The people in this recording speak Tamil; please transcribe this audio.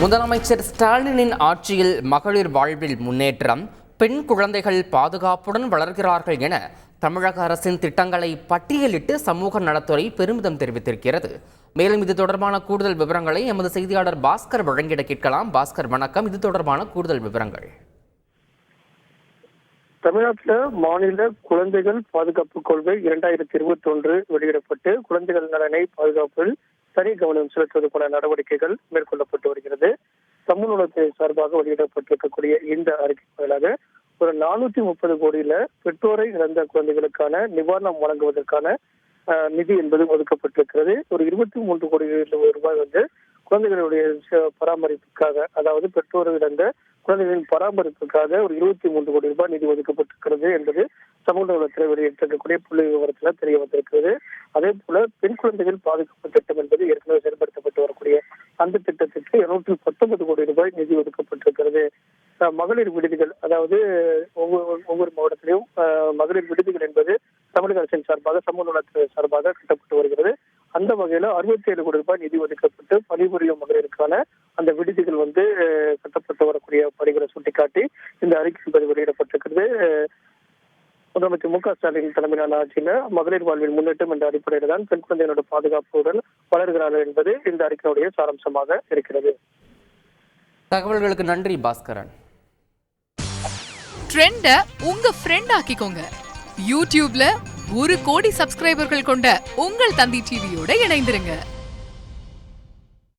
முதலமைச்சர் ஸ்டாலினின் ஆட்சியில் மகளிர் வாழ்வில் முன்னேற்றம், பெண் குழந்தைகள் பாதுகாப்புடன் வளர்கிறார்கள் என தமிழக அரசின் திட்டங்களை பட்டியலிட்டு சமூக நலத்துறை பெருமிதம் தெரிவித்திருக்கிறது. மேலும் இது தொடர்பான கூடுதல் விவரங்களை எமது செய்தியாளர் பாஸ்கர் வழங்கிட கேட்கலாம். பாஸ்கர், வணக்கம். இது தொடர்பான கூடுதல் விவரங்கள். தமிழ்நாட்டில் மாநில குழந்தைகள் பாதுகாப்பு கொள்கை 2021 வெளியிடப்பட்டு குழந்தைகள் நலனை பாதுகாப்பில் தனி கவனம் செலுத்துவதற்கான நடவடிக்கைகள் மேற்கொள்ளப்பட்டு வருகிறது. சமூக நலத்துறை சார்பாக வெளியிடப்பட்டிருக்கக்கூடிய இந்த அறிக்கை வாயிலாக ஒரு 430 கோடியில பெற்றோரை இழந்த குழந்தைகளுக்கான நிவாரணம் வழங்குவதற்கான நிதி என்பது ஒதுக்கப்பட்டிருக்கிறது. ஒரு 23 கோடி ரூபாய் குழந்தைகளுடைய பராமரிப்புக்காக, அதாவது பெற்றோரை இழந்த குழந்தைகளின் பராமரிப்புக்காக ஒரு 23 கோடி ரூபாய் நிதி ஒதுக்கப்பட்டிருக்கிறது என்பது சமூக நலத்துறை வெளியிட்டிருக்கக்கூடிய புள்ளி விவரத்தில் தெரிய வந்திருக்கிறது. அதே போல பெண் குழந்தைகள் பாதுகாப்பு திட்டம் என்பது ஏற்கனவே செயல்படுத்தப்பட்டு வரக்கூடிய அந்த திட்டத்திற்கு 219 கோடி ரூபாய் நிதி ஒதுக்கப்பட்டிருக்கிறது. மகளிர் விடுதிகள், அதாவது ஒவ்வொரு மாவட்டத்திலையும் மகளிர் விடுதிகள் என்பது தமிழக அரசின் சார்பாக சமூக நலத்துறை சார்பாக கட்டப்பட்டு வருகிறது. அந்த வகையில 67 கோடி ரூபாய் நிதி ஒதுக்கப்பட்டு பணிபுரியும் மகளிருக்கான அந்த விடுதிகள் கட்டப்பட்டு வரக்கூடிய பணிகளை சுட்டிக்காட்டி இந்த அறிக்கை என்பது வெளியிடப்பட்டிருக்கிறது. முதலமைச்சர் மு.க. ஸ்டாலின் தலைமையிலான ஆட்சியில மகளிர் வாழ்வில் முன்னேற்றம் என்ற அடிப்படையில் தான் பெண் குழந்தைகளோட பாதுகாப்புடன் வளர்கிறார்கள் என்பது இந்த அறிக்கையுடைய சாராம்சமாக இருக்கிறது. தகவல்களுக்கு நன்றி பாஸ்கரன். ட்ரெண்ட உங்க ஃப்ரெண்ட் ஆக்கிக்கோங்க. யூடியூப்ல 1 கோடி சப்ஸ்கிரைபர்கள் கொண்ட உங்கள் தந்தி டிவியோட இணைந்திருங்க.